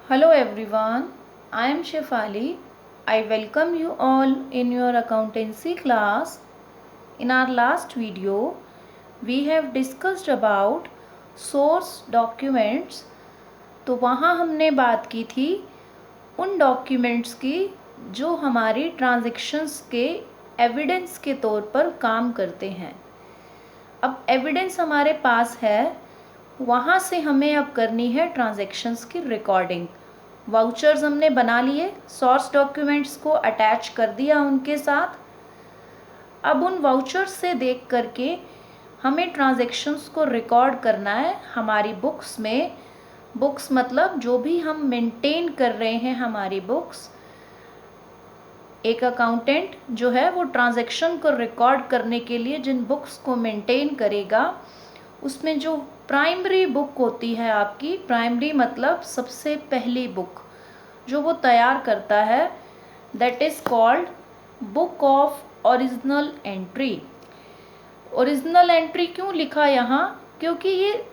Hello everyone, I am Shefali. I welcome you all in your accountancy class. In our last video, we have discussed about source documents. तो वहाँ हमने बात की थी उन documents की जो हमारी ट्रांजैक्शंस के एविडेंस के तौर पर काम करते हैं। अब एविडेंस हमारे पास है, वहाँ से हमें अब करनी है ट्रांजैक्शंस की रिकॉर्डिंग। वाउचर्स हमने बना लिए, सोर्स डॉक्यूमेंट्स को अटैच कर दिया उनके साथ। अब उन वाउचर्स से देख करके हमें ट्रांजैक्शंस को रिकॉर्ड करना है हमारी बुक्स में। बुक्स मतलब जो भी हम मेंटेन कर रहे हैं हमारी बुक्स। एक अकाउंटेंट जो है वो ट्रांजैक्शन को रिकॉर्ड करने के लिए जिन बुक्स को मेंटेन करेगा, उसमें जो प्राइमरी बुक होती है आपकी, प्राइमरी मतलब सबसे पहली बुक जो वो तैयार करता है, that is called book of original entry. Original entry क्यों लिखा यहाँ? क्योंकि ये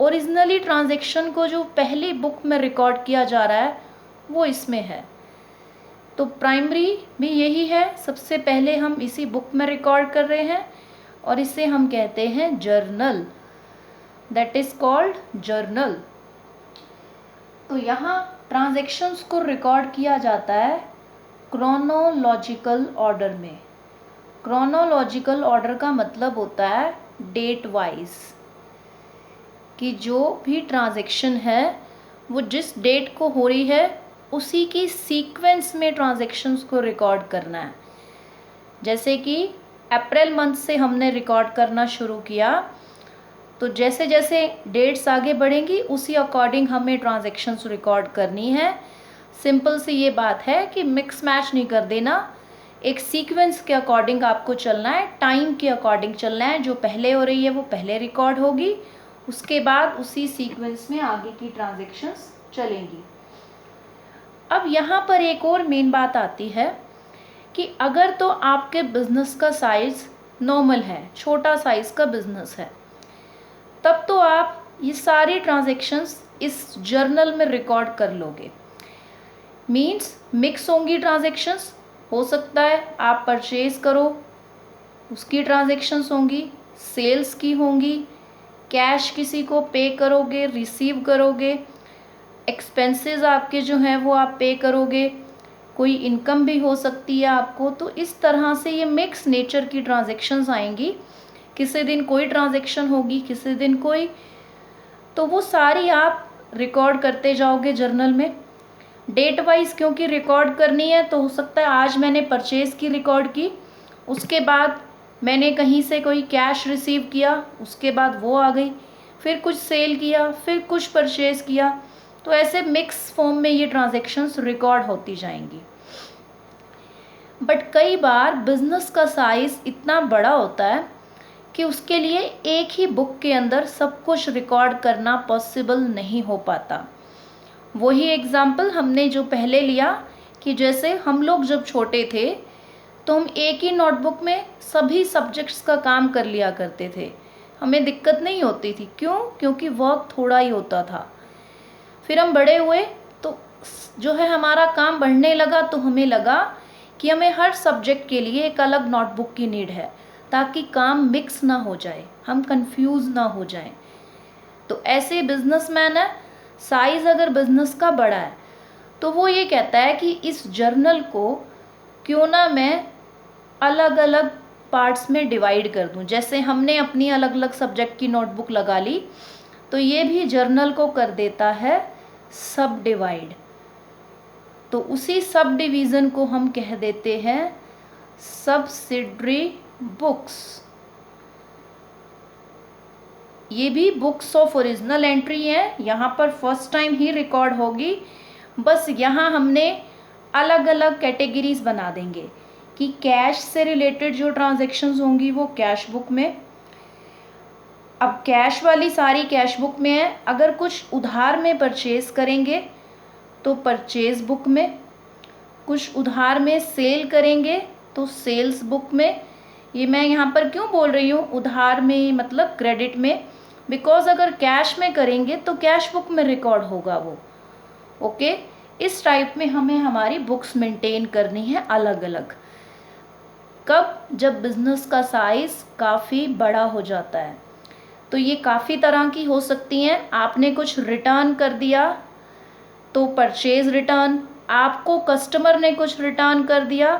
ओरिजिनली ट्रांजैक्शन को जो पहली बुक में रिकॉर्ड किया जा रहा है वो इसमें है। तो प्राइमरी भी यही है, सबसे पहले हम इसी बुक में रिकॉर्ड कर रहे हैं और इसे हम कहते हैं journal, that is called journal. तो यहाँ ट्रांजैक्शंस को रिकॉर्ड किया जाता है क्रोनोलॉजिकल ऑर्डर में। क्रोनोलॉजिकल ऑर्डर का मतलब होता है डेट वाइज, कि जो भी ट्रांजैक्शन है वो जिस डेट को हो रही है उसी की सीक्वेंस में ट्रांजैक्शंस को रिकॉर्ड करना है। जैसे कि अप्रैल मंथ से हमने रिकॉर्ड करना शुरू किया, तो जैसे जैसे डेट्स आगे बढ़ेंगी उसी अकॉर्डिंग हमें ट्रांजैक्शंस रिकॉर्ड करनी है। सिंपल सी ये बात है कि मिक्स मैच नहीं कर देना, एक सीक्वेंस के अकॉर्डिंग आपको चलना है, टाइम के अकॉर्डिंग चलना है। जो पहले हो रही है वो पहले रिकॉर्ड होगी, उसके बाद उसी सीक्वेंस में आगे की ट्रांजैक्शंस चलेंगी। अब यहाँ पर एक और मेन बात आती है कि अगर तो आपके बिजनेस का साइज़ नॉर्मल है, छोटा साइज़ का बिजनेस है, तब तो आप ये सारी ट्रांजैक्शंस इस जर्नल में रिकॉर्ड कर लोगे। मीन्स मिक्स होंगी ट्रांजैक्शंस, हो सकता है आप परचेज करो उसकी ट्रांजैक्शंस होंगी, सेल्स की होंगी, कैश किसी को पे करोगे, रिसीव करोगे, एक्सपेंसेस आपके जो हैं वो आप पे करोगे, कोई इनकम भी हो सकती है आपको। तो इस तरह से ये मिक्स नेचर की ट्रांजैक्शंस आएंगी, किसी दिन कोई ट्रांजैक्शन होगी, किसी दिन कोई, तो वो सारी आप रिकॉर्ड करते जाओगे जर्नल में। डेट वाइज क्योंकि रिकॉर्ड करनी है, तो हो सकता है आज मैंने परचेज़ की रिकॉर्ड की, उसके बाद मैंने कहीं से कोई कैश रिसीव किया, उसके बाद वो आ गई, फिर कुछ सेल किया, फिर कुछ परचेज़ किया, तो ऐसे मिक्स फॉर्म में ये ट्रांजैक्शंस रिकॉर्ड होती जाएंगी। बट कई बार बिजनेस का साइज़ इतना बड़ा होता है कि उसके लिए एक ही बुक के अंदर सब कुछ रिकॉर्ड करना पॉसिबल नहीं हो पाता। वही एग्ज़ाम्पल हमने जो पहले लिया कि जैसे हम लोग जब छोटे थे तो हम एक ही नोटबुक में सभी सब्जेक्ट्स का काम कर लिया करते थे, हमें दिक्कत नहीं होती थी। क्यों? क्योंकि वर्क थोड़ा ही होता था। फिर हम बड़े हुए तो जो है हमारा काम बढ़ने लगा, तो हमें लगा कि हमें हर सब्जेक्ट के लिए एक अलग नोटबुक की नीड है, ताकि काम मिक्स ना हो जाए, हम कंफ्यूज ना हो जाएं। तो ऐसे बिजनेसमैन है, साइज़ अगर बिजनेस का बड़ा है तो वो ये कहता है कि इस जर्नल को क्यों ना मैं अलग अलग पार्ट्स में डिवाइड कर दूं। जैसे हमने अपनी अलग अलग सब्जेक्ट की नोटबुक लगा ली, तो ये भी जर्नल को कर देता है सब डिवाइड। तो उसी सब डिवीज़न को हम कह देते हैं सब्सिडरी बुक्स। ये भी बुक्स ऑफ ओरिजिनल एंट्री है, यहाँ पर फर्स्ट टाइम ही रिकॉर्ड होगी। बस यहाँ हमने अलग अलग कैटेगरीज बना देंगे कि कैश से रिलेटेड जो ट्रांजैक्शंस होंगी वो कैश बुक में। अब कैश वाली सारी कैश बुक में है, अगर कुछ उधार में परचेज करेंगे तो परचेज बुक में, कुछ उधार में सेल करेंगे तो सेल्स बुक में। ये मैं यहाँ पर क्यों बोल रही हूँ उधार में, मतलब क्रेडिट में, बिकॉज अगर कैश में करेंगे तो कैश बुक में रिकॉर्ड होगा वो, ओके, इस टाइप में हमें हमारी बुक्स मेंटेन करनी है अलग अलग। कब? जब बिजनेस का साइज काफ़ी बड़ा हो जाता है। तो ये काफ़ी तरह की हो सकती हैं। आपने कुछ रिटर्न कर दिया तो परचेज रिटर्न, आपको कस्टमर ने कुछ रिटर्न कर दिया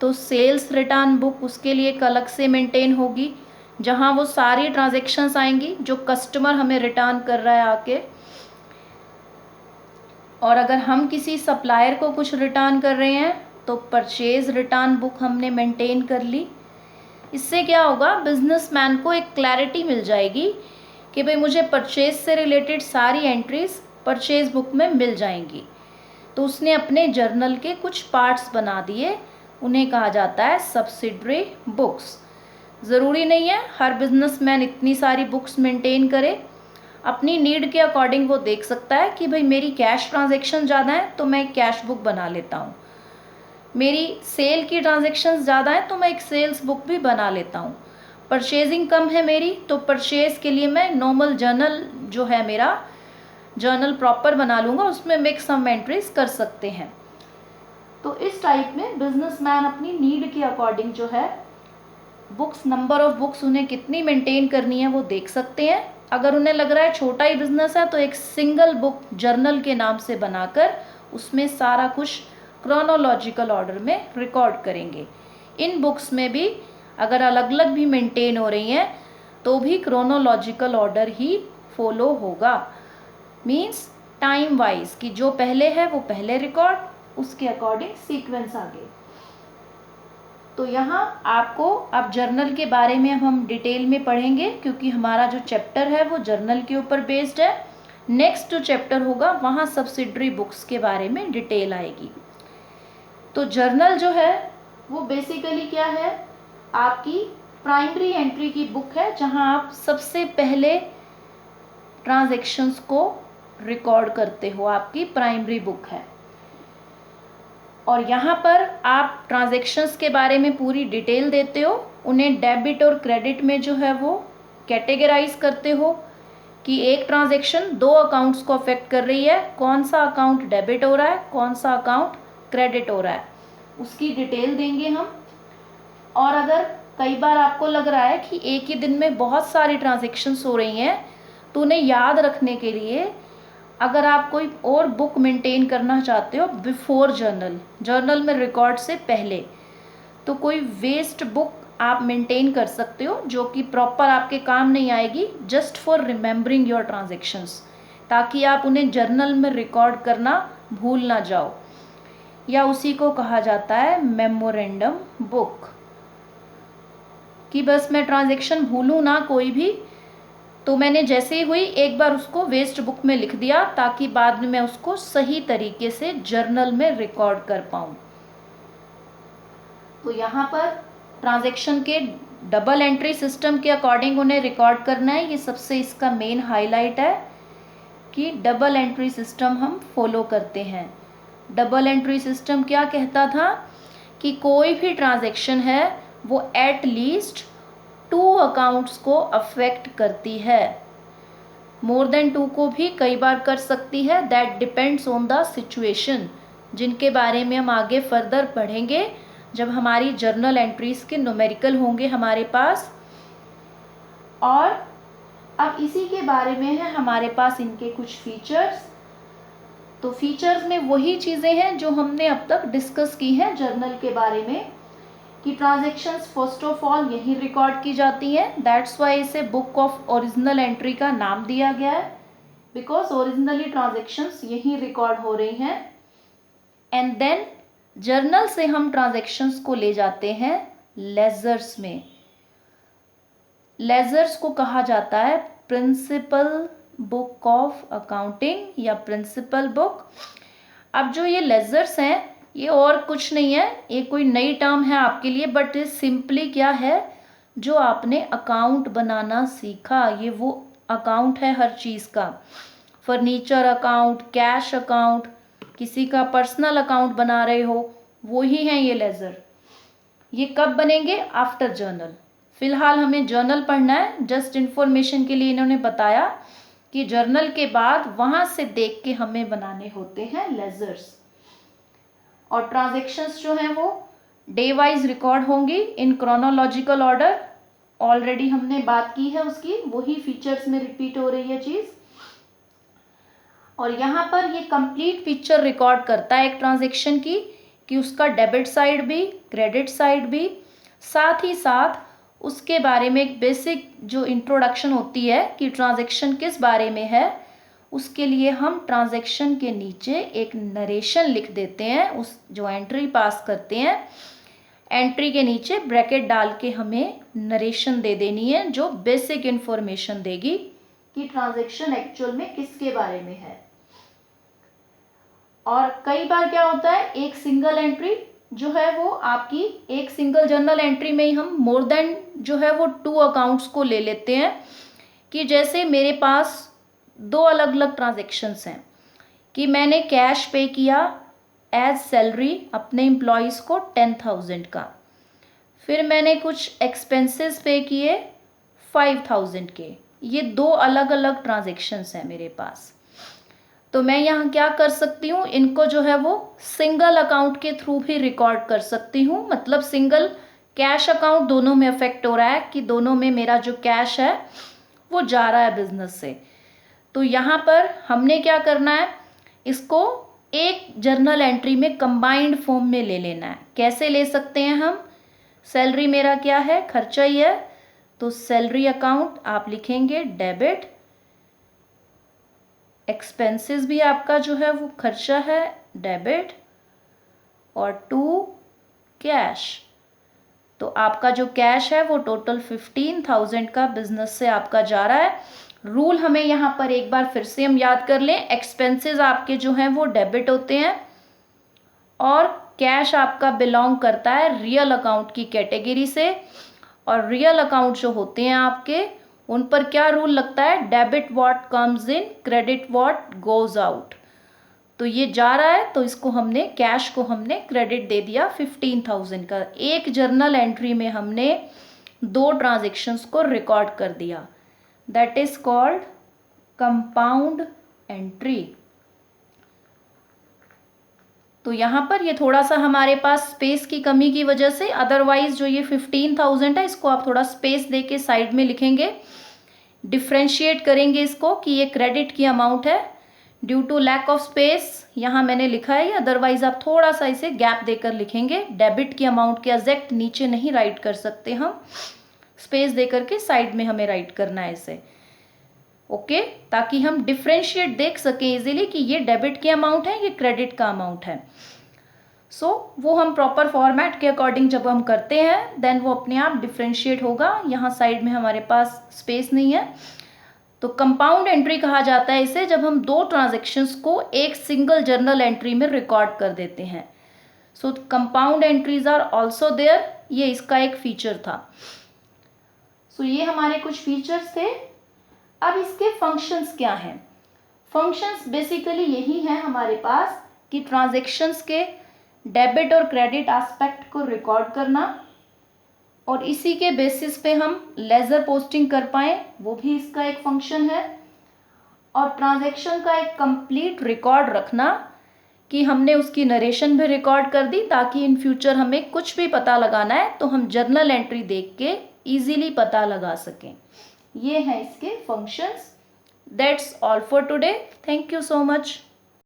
तो सेल्स रिटर्न बुक उसके लिए एक अलग से मेंटेन होगी, जहां वो सारी ट्रांजैक्शंस आएंगी जो कस्टमर हमें रिटर्न कर रहा है आके। और अगर हम किसी सप्लायर को कुछ रिटर्न कर रहे हैं तो परचेज रिटर्न बुक हमने मेंटेन कर ली। इससे क्या होगा, बिजनेसमैन को एक क्लैरिटी मिल जाएगी कि भाई मुझे परचेज से रिलेटेड सारी एंट्रीज परचेज बुक में मिल जाएंगी। तो उसने अपने जर्नल के कुछ पार्ट्स बना दिए, उन्हें कहा जाता है सब्सिडरी बुक्स। ज़रूरी नहीं है हर बिजनेसमैन इतनी सारी बुक्स मेंटेन करे। अपनी नीड के अकॉर्डिंग वो देख सकता है कि भाई मेरी कैश ट्रांजैक्शन ज़्यादा है तो मैं एक कैश बुक बना लेता हूँ, मेरी सेल की ट्रांजैक्शंस ज़्यादा है तो मैं एक सेल्स बुक भी बना लेता हूँ, परचेजिंग कम है मेरी तो परचेज के लिए मैं नॉर्मल जर्नल जो है मेरा जर्नल प्रॉपर बना लूँगा, उसमें मेक सम एंट्रीज कर सकते हैं। तो इस टाइप में बिजनेसमैन अपनी नीड के अकॉर्डिंग जो है बुक्स, नंबर ऑफ बुक्स उन्हें कितनी मेंटेन करनी है वो देख सकते हैं। अगर उन्हें लग रहा है छोटा ही बिजनेस है तो एक सिंगल बुक जर्नल के नाम से बनाकर उसमें सारा कुछ क्रोनोलॉजिकल ऑर्डर में रिकॉर्ड करेंगे। इन बुक्स में भी अगर अलग अलग भी मेंटेन हो रही हैं तो भी क्रोनोलॉजिकल ऑर्डर ही फॉलो होगा, मीन्स टाइम वाइज कि जो पहले है वो पहले रिकॉर्ड, उसके अकॉर्डिंग सीक्वेंस आगे। तो यहाँ आपको अब जर्नल के बारे में अब हम डिटेल में पढ़ेंगे क्योंकि हमारा जो चैप्टर है वो जर्नल के ऊपर बेस्ड है। नेक्स्ट जो चैप्टर होगा वहाँ सब्सिडरी बुक्स के बारे में डिटेल आएगी। तो जर्नल जो है वो बेसिकली क्या है, आपकी प्राइमरी एंट्री की बुक है जहाँ आप सबसे पहले ट्रांजैक्शंस को रिकॉर्ड करते हो, आपकी प्राइमरी बुक है। और यहाँ पर आप ट्रांजैक्शंस के बारे में पूरी डिटेल देते हो, उन्हें डेबिट और क्रेडिट में जो है वो कैटेगराइज करते हो कि एक ट्रांजैक्शन दो अकाउंट्स को अफेक्ट कर रही है, कौन सा अकाउंट डेबिट हो रहा है, कौन सा अकाउंट क्रेडिट हो रहा है, उसकी डिटेल देंगे हम। और अगर कई बार आपको लग रहा है कि एक ही दिन में बहुत सारी ट्रांजैक्शंस हो रही हैं तो उन्हें याद रखने के लिए अगर आप कोई और बुक मेंटेन करना चाहते हो बिफोर जर्नल, जर्नल में रिकॉर्ड से पहले, तो कोई वेस्ट बुक आप मेंटेन कर सकते हो जो कि प्रॉपर आपके काम नहीं आएगी, just for remembering your transactions, ताकि आप उन्हें जर्नल में रिकॉर्ड करना भूल ना जाओ। या उसी को कहा जाता है मेमोरेंडम बुक, कि बस मैं ट्रांजैक्शन भूलूँ ना कोई भी, तो मैंने जैसे ही हुई एक बार उसको वेस्ट बुक में लिख दिया ताकि बाद में मैं उसको सही तरीके से जर्नल में रिकॉर्ड कर पाऊँ। तो यहाँ पर ट्रांजैक्शन के डबल एंट्री सिस्टम के अकॉर्डिंग उन्हें रिकॉर्ड करना है, ये सबसे इसका मेन हाईलाइट है कि डबल एंट्री सिस्टम हम फॉलो करते हैं। डबल एंट्री सिस्टम क्या कहता था कि कोई भी ट्रांजैक्शन है वो एट लीस्ट 2 अकाउंट्स को अफेक्ट करती है, मोर देन 2 को भी कई बार कर सकती है, that depends on the situation, जिनके बारे में हम आगे फर्दर पढ़ेंगे जब हमारी जर्नल एंट्रीज के न्यूमेरिकल होंगे हमारे पास। और अब इसी के बारे में है हमारे पास इनके कुछ फीचर्स। तो फीचर्स में वही चीज़ें हैं जो हमने अब तक डिस्कस की हैं जर्नल के बारे में, कि ट्रांजैक्शंस फर्स्ट ऑफ ऑल यहीं रिकॉर्ड की जाती हैं, दैट्स वाई इसे बुक ऑफ ओरिजिनल एंट्री का नाम दिया गया है, बिकॉज ओरिजिनली ट्रांजैक्शंस यहीं रिकॉर्ड हो रही हैं। एंड देन जर्नल से हम ट्रांजैक्शंस को ले जाते हैं लेजर्स में। लेजर्स को कहा जाता है प्रिंसिपल बुक ऑफ अकाउंटिंग या प्रिंसिपल बुक। अब जो ये लेजर्स हैं ये और कुछ नहीं है, ये कोई नई टर्म है आपके लिए, बट ये सिंपली क्या है, जो आपने अकाउंट बनाना सीखा, ये वो अकाउंट है हर चीज़ का, फर्नीचर अकाउंट, कैश अकाउंट, किसी का पर्सनल अकाउंट बना रहे हो, वो ही हैं ये लेजर। ये कब बनेंगे? After journal. फिलहाल हमें जर्नल पढ़ना है, जस्ट इन्फॉर्मेशन के लिए इन्होंने बताया कि जर्नल के बाद वहाँ से देख के हमें बनाने होते हैं लेजर्स। और ट्रांजैक्शंस जो हैं वो डे वाइज रिकॉर्ड होंगी इन क्रोनोलॉजिकल ऑर्डर। ऑलरेडी हमने बात की है उसकी, वही फीचर्स में रिपीट हो रही है चीज़। और यहाँ पर ये कंप्लीट पिक्चर रिकॉर्ड करता है एक ट्रांजैक्शन की, कि उसका डेबिट साइड भी, क्रेडिट साइड भी, साथ ही साथ उसके बारे में एक बेसिक जो इंट्रोडक्शन होती है कि ट्रांजैक्शन किस बारे में है, उसके लिए हम ट्रांजैक्शन के नीचे एक नरेशन लिख देते हैं। उस जो एंट्री पास करते हैं, एंट्री के नीचे ब्रैकेट डाल के हमें नरेशन दे देनी है, जो बेसिक इंफॉर्मेशन देगी कि ट्रांजैक्शन एक्चुअल में किसके बारे में है। और कई बार क्या होता है, एक सिंगल एंट्री जो है वो आपकी, एक सिंगल जर्नल एंट्री में ही हम मोर देन जो है वो 2 अकाउंट्स को ले लेते हैं। कि जैसे मेरे पास 2 अलग अलग ट्रांजैक्शंस हैं कि मैंने कैश पे किया एज सैलरी अपने एम्प्लॉयज़ को 10,000 का, फिर मैंने कुछ एक्सपेंसेस पे किए 5,000 के। ये 2 अलग अलग ट्रांजैक्शंस हैं मेरे पास। तो मैं यहाँ क्या कर सकती हूँ, इनको जो है वो सिंगल अकाउंट के थ्रू भी रिकॉर्ड कर सकती हूँ। मतलब सिंगल कैश अकाउंट दोनों में अफेक्ट हो रहा है कि दोनों में मेरा जो कैश है वो जा रहा है बिजनेस से। तो यहाँ पर हमने क्या करना है, इसको एक जर्नल एंट्री में कंबाइंड फॉर्म में ले लेना है। कैसे ले सकते हैं हम, सैलरी मेरा क्या है, खर्चा ही है, तो सैलरी अकाउंट आप लिखेंगे डेबिट, एक्सपेंसेस भी आपका जो है वो खर्चा है डेबिट, और टू कैश, तो आपका जो कैश है वो टोटल 15,000 का बिजनेस से आपका जा रहा है। रूल हमें यहाँ पर एक बार फिर से हम याद कर लें, एक्सपेंसेस आपके जो हैं वो डेबिट होते हैं और कैश आपका बिलोंग करता है रियल अकाउंट की कैटेगरी से। और रियल अकाउंट जो होते हैं आपके, उन पर क्या रूल लगता है, debit what comes in, credit what goes out. तो ये जा रहा है तो इसको हमने, कैश को हमने क्रेडिट दे दिया 15,000 का। एक जर्नल एंट्री में हमने 2 ट्रांजैक्शंस को रिकॉर्ड कर दिया, that is called compound entry. तो यहाँ पर ये थोड़ा सा हमारे पास स्पेस की कमी की वजह से, अदरवाइज जो ये 15,000 है इसको आप थोड़ा स्पेस दे के साइड में लिखेंगे, डिफ्रेंशिएट करेंगे इसको कि ये क्रेडिट की अमाउंट है। Due to lack of space यहाँ मैंने लिखा है, अदरवाइज आप थोड़ा सा इसे गैप देकर लिखेंगे। डेबिट की अमाउंट के एग्जैक्ट नीचे नहीं राइट कर सकते हम, स्पेस दे करके साइड में हमें राइट करना है इसे, ओके, ताकि हम डिफ्रेंशिएट देख सकें इजीली कि ये डेबिट की अमाउंट है, ये क्रेडिट का अमाउंट है। सो वो हम प्रॉपर फॉर्मेट के अकॉर्डिंग जब हम करते हैं देन वो अपने आप डिफ्रेंशिएट होगा। यहाँ साइड में हमारे पास स्पेस नहीं है, तो कंपाउंड एंट्री कहा जाता है इसे जब हम 2 ट्रांजैक्शंस को एक सिंगल जर्नल एंट्री में रिकॉर्ड कर देते हैं। So compound entries are also there, ये इसका एक फीचर था। सो ये हमारे कुछ फीचर्स थे। अब इसके फंक्शंस क्या हैं, फंक्शंस बेसिकली यही हैं हमारे पास कि ट्रांजैक्शंस के डेबिट और क्रेडिट एस्पेक्ट को रिकॉर्ड करना, और इसी के बेसिस पे हम लेजर पोस्टिंग कर पाएँ, वो भी इसका एक फंक्शन है। और ट्रांजैक्शन का एक कंप्लीट रिकॉर्ड रखना कि हमने उसकी नरेशन भी रिकॉर्ड कर दी, ताकि इन फ्यूचर हमें कुछ भी पता लगाना है तो हम जर्नल एंट्री देख के ईजीली पता लगा सकें। ये हैं इसके functions. That's all for today, thank you so much.